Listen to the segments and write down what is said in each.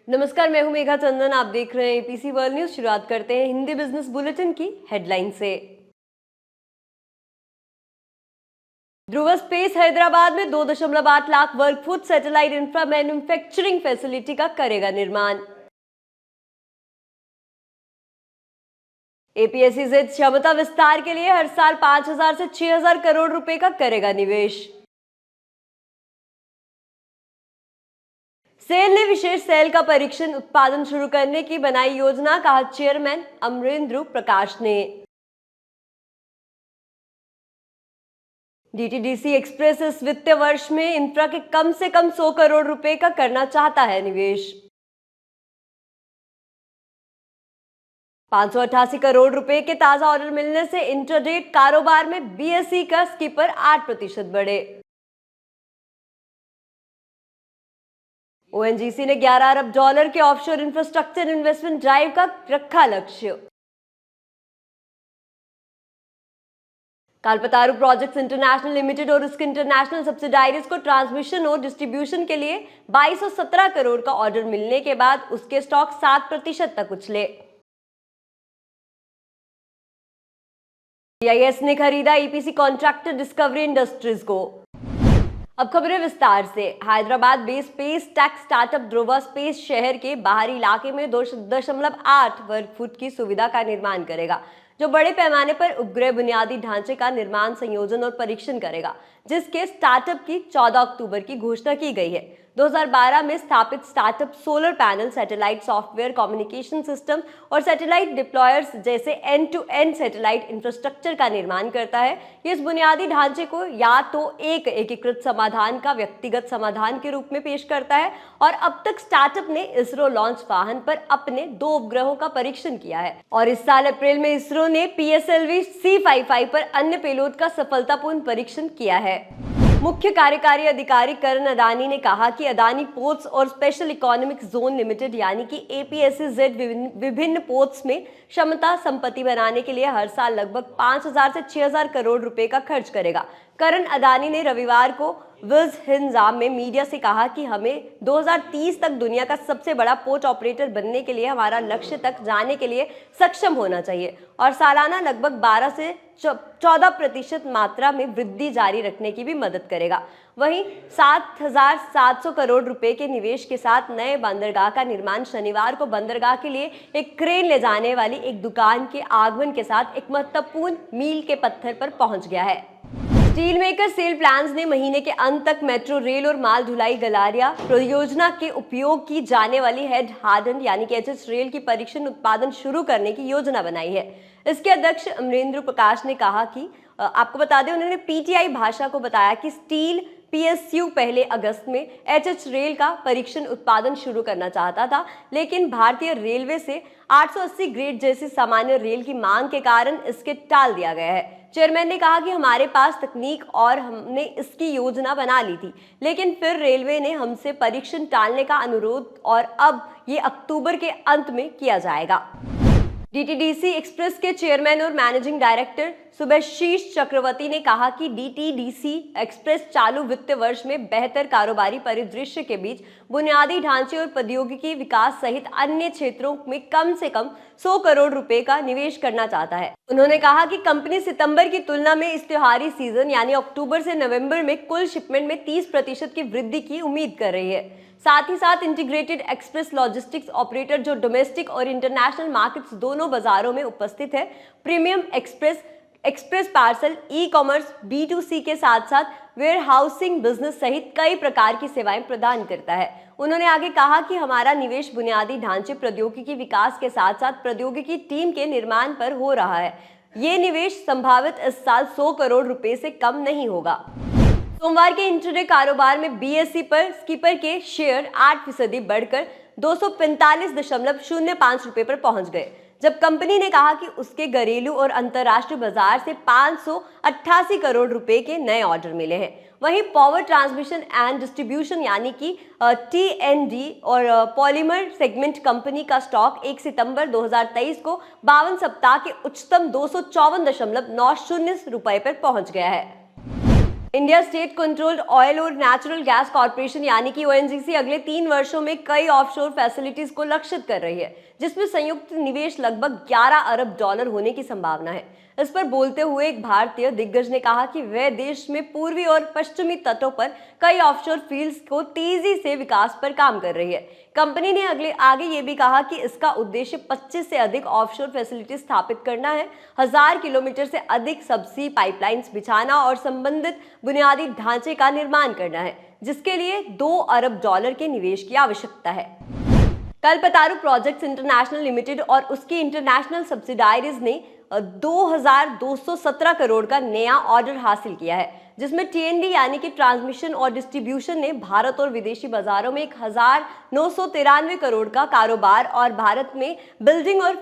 नमस्कार, मैं हूं मेघा चंदन। आप देख रहे हैं एपीसी वर्ल्ड न्यूज। शुरुआत करते हैं हिंदी बिजनेस बुलेटिन की हेडलाइन से। ध्रुव स्पेस हैदराबाद में 2.8 लाख वर्ग foot satellite infra manufacturing facility का करेगा निर्माण। एपीएसईजेड क्षमता विस्तार के लिए हर साल 5,000 से 6,000 करोड़ रुपए का करेगा निवेश। सेल ने विशेष सेल का परीक्षण उत्पादन शुरू करने की बनाई योजना, कहा चेयरमैन अमरेंद्र प्रकाश ने। डीटीडीसी एक्सप्रेस इस वित्तीय वर्ष में इंफ्रा के कम से कम 100 करोड़ रुपए का करना चाहता है निवेश। 588 करोड़ रुपए के ताजा ऑर्डर मिलने से इंटरडेट कारोबार में बीएसई का स्कीपर 8% बढ़े। ओएनजीसी ने 11 अरब डॉलर के ऑफशोर इंफ्रास्ट्रक्चर इन्वेस्टमेंट ड्राइव का रखा लक्ष्य। कालपतारू प्रोजेक्ट्स इंटरनेशनल लिमिटेड और उसके इंटरनेशनल सब्सिडायरीज को ट्रांसमिशन और डिस्ट्रीब्यूशन के लिए 2217 करोड़ का ऑर्डर मिलने के बाद उसके स्टॉक 7% तक उछले। डीआईएस ने खरीदा ईपीसी कॉन्ट्रैक्टर डिस्कवरी इंडस्ट्रीज को। अब खबरें विस्तार से। Hyderabad based space tech startup Dhruva space शहर के बाहरी इलाके में 2.8 वर्ग फुट की सुविधा का निर्माण करेगा, जो बड़े पैमाने पर उपग्रह बुनियादी ढांचे का निर्माण, संयोजन और परीक्षण करेगा, जिसके स्टार्टअप की 14 अक्टूबर की घोषणा की गई है। 2012 में स्थापित startup solar panel, satellite software, communication system और सैटेलाइट डिप्लॉयर्स जैसे end to end satellite infrastructure का निर्माण करता है। ये इस बुनियादी ढांचे को या तो एक एकीकृत समाधान का व्यक्तिगत समाधान के रूप में पेश करता है, और अब तक स्टार्टअप ने इसरो लॉन्च वाहन पर अपने 2 उपग्रहों का परीक्षण किया है, और इस साल अप्रैल में इसरो ने पीएसएलवी C55 पर अन्य पेलोड का सफलतापूर्ण परीक्षण किया है। मुख्य कार्यकारी अधिकारी करण अदानी ने कहा कि अदानी पोर्ट्स और स्पेशल इकोनॉमिक जोन लिमिटेड यानी कि एपीएसईजेड विभिन्न पोर्ट्स में क्षमता संपत्ति बनाने के लिए हर साल लगभग 5,000 से 6,000 करोड़ रुपए का खर्च करेगा। करण अदानी ने रविवार को विज हिंजाम में मीडिया से कहा कि हमें 2030 तक दुनिया का सबसे बड़ा पोर्ट ऑपरेटर बनने के लिए हमारा लक्ष्य तक जाने के लिए सक्षम होना चाहिए, और सालाना लगभग 12 से 14% मात्रा में वृद्धि जारी रखने की भी मदद करेगा। वहीं 7,700 करोड़ रुपए के निवेश के साथ नए बंदरगाह का निर्माण शनिवार को बंदरगाह के लिए एक क्रेन ले जाने वाली एक दुकान के आगमन के साथ एक महत्वपूर्ण मील के पत्थर पर पहुंच गया है। स्टील मेकर सेल प्लान्स ने महीने के अंत तक मेट्रो रेल और माल ढुलाई गलारिया परियोजना के उपयोग की जाने वाली हेड हार्डन यानी कि एचएच रेल की परीक्षण उत्पादन शुरू करने की योजना बनाई है। इसके अध्यक्ष अमरेंद्र प्रकाश ने कहा कि आपको बता दें, उन्होंने पीटीआई भाषा को बताया कि स्टील पीएसयू पहले अगस्त में एचएच रेल का परीक्षण उत्पादन शुरू करना चाहता था, लेकिन भारतीय रेलवे से 880 ग्रेड जैसी सामान्य रेल की मांग के कारण इसके टाल दिया गया है। चेयरमैन ने कहा कि हमारे पास तकनीक और हमने इसकी योजना बना ली थी, लेकिन फिर रेलवे ने हमसे परीक्षण टालने का अनुरोध, और अब ये अक्टूबर के अंत में किया जाएगा। डीटीडीसी एक्सप्रेस के चेयरमैन और मैनेजिंग डायरेक्टर सुभाशीष चक्रवर्ती ने कहा कि डीटीडीसी एक्सप्रेस चालू वित्तीय वर्ष में बेहतर कारोबारी परिदृश्य के बीच बुनियादी ढांचे और प्रौद्योगिकी विकास सहित अन्य क्षेत्रों में कम से कम 100 करोड़ रुपए का निवेश करना चाहता है। उन्होंने कहा कि कंपनी सितंबर की तुलना में इस त्योहारी सीजन यानी अक्टूबर से नवंबर में कुल शिपमेंट में 30% की वृद्धि की उम्मीद कर रही है। साथ ही साथ इंटीग्रेटेड एक्सप्रेस लॉजिस्टिक्स ऑपरेटर जो डोमेस्टिक और इंटरनेशनल मार्केट्स दोनों बाजारों में उपस्थित है, premium express parcel, e commerce, B2C के साथ साथ वेयर हाउसिंग बिजनेस सहित कई प्रकार की सेवाएं प्रदान करता है। उन्होंने आगे कहा कि हमारा निवेश बुनियादी ढांचे प्रौद्योगिकी विकास के साथ साथ प्रौद्योगिकी टीम के निर्माण पर हो रहा है। ये निवेश संभावित इस साल 100 करोड़ रुपए से कम नहीं होगा। सोमवार के इंट्राडे कारोबार में बीएसई पर स्कीपर के शेयर 8% बढ़कर 245.05 रुपए पर पहुंच गए, जब कंपनी ने कहा कि उसके घरेलू और अंतर्राष्ट्रीय बाजार से 588 करोड़ रुपए के नए ऑर्डर मिले हैं। वहीं पावर ट्रांसमिशन एंड डिस्ट्रीब्यूशन यानी कि टीएनडी और पॉलीमर सेगमेंट कंपनी का स्टॉक 1 सितंबर 2023 को 52 सप्ताह के उच्चतम 254.90 रुपए पर पहुंच गया है। इंडिया स्टेट कंट्रोल्ड ऑयल और नेचुरल गैस कॉर्पोरेशन यानी कि ओएनजीसी अगले 3 वर्षों में कई ऑफशोर फैसिलिटीज को लक्षित कर रही है, जिसमें संयुक्त निवेश लगभग 11 अरब डॉलर होने की संभावना है। इस पर बोलते हुए एक भारतीय दिग्गज ने कहा कि वह देश में पूर्वी और पश्चिमी तटों पर कई ऑफशोर फील्ड्स को तेजी से विकास पर काम कर रही है। कंपनी ने आगे ये भी कहा कि इसका उद्देश्य 25 से अधिक ऑफशोर फैसिलिटी स्थापित करना है, 1000 किलोमीटर से अधिक सबसी पाइपलाइंस बिछाना और संबंधित बुनियादी ढांचे का निर्माण करना है, जिसके लिए 2 अरब डॉलर के निवेश की आवश्यकता है। कल्पतारू प्रोजेक्ट्स इंटरनेशनल लिमिटेड और उसकी इंटरनेशनल सब्सिडायरीज ने 2217 करोड़ का नया ऑर्डर हासिल किया है, जिसमें टीएनडी यानी कि ट्रांसमिशन और डिस्ट्रीब्यूशन ने भारत और विदेशी बाजारों में 1993 करोड़ का कारोबार और भारत में बिल्डिंग और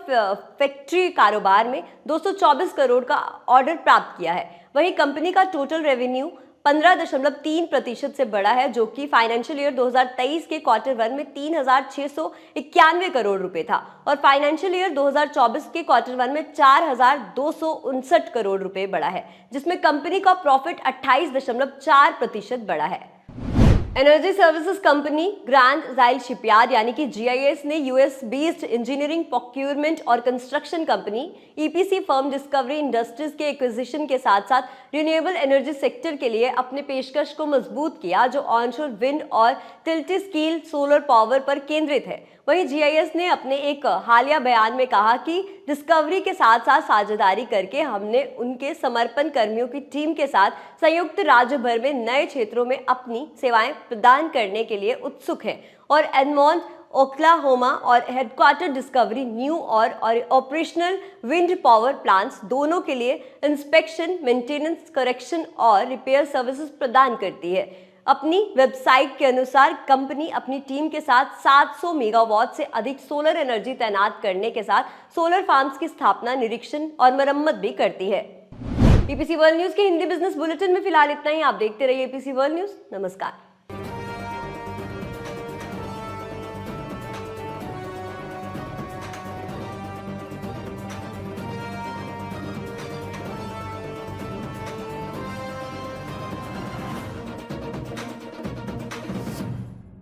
फैक्ट्री कारोबार में 224 करोड़ का ऑर्डर प्राप्त किया है। वहीं कंपनी का टोटल रेवेन्यू 15.3% से बढ़ा है, जो कि फाइनेंशियल ईयर 2023 के क्वार्टर 1 में 3,691 करोड़ रुपए था और फाइनेंशियल ईयर 2024 के क्वार्टर 1 में 4,259 करोड़ रुपए बढ़ा है, जिसमें कंपनी का प्रॉफिट 28.4% बढ़ा है। एनर्जी सर्विसेज कंपनी ग्रैंड जाइल शिपयार्ड यानी कि जीआईएस ने यूएस बेस्ड इंजीनियरिंग प्रोक्यूरमेंट और construction company EPC firm discovery industries के एक्विजिशन के साथ साथ रिन्यूएबल एनर्जी सेक्टर के लिए अपने पेशकश को मजबूत किया, जो ऑनशोर विंड और टिल्टी स्कील सोलर पावर पर केंद्रित है। वहीं जीआईएस ने अपने एक हालिया बयान में कहा कि डिस्कवरी के साथ साथ साझेदारी करके हमने उनके समर्पण कर्मियों की टीम के साथ संयुक्त राज्य भर में नए क्षेत्रों में अपनी सेवाएं प्रदान करने के लिए उत्सुक है और एडमोंड ओक्लाहोमा और हेडक्वार्टर डिस्कवरी न्यू और ऑपरेशनल विंड पावर प्लांट्स दोनों के लिए इंस्पेक्शन, मेंटेनेंस, करेक्शन और रिपेयर सर्विसेज प्रदान करती है। अपनी वेबसाइट के अनुसार कंपनी अपनी टीम के साथ 700 मेगावाट से अधिक सोलर एनर्जी तैनात करने के साथ सोलर फार्म्स की स्थापना, निरीक्षण और मरम्मत भी करती है। ईपीसी वर्ल्ड न्यूज के हिंदी बिजनेस बुलेटिन में फिलहाल इतना ही। आप देखते रहिए ईपीसी वर्ल्ड न्यूज। नमस्कार।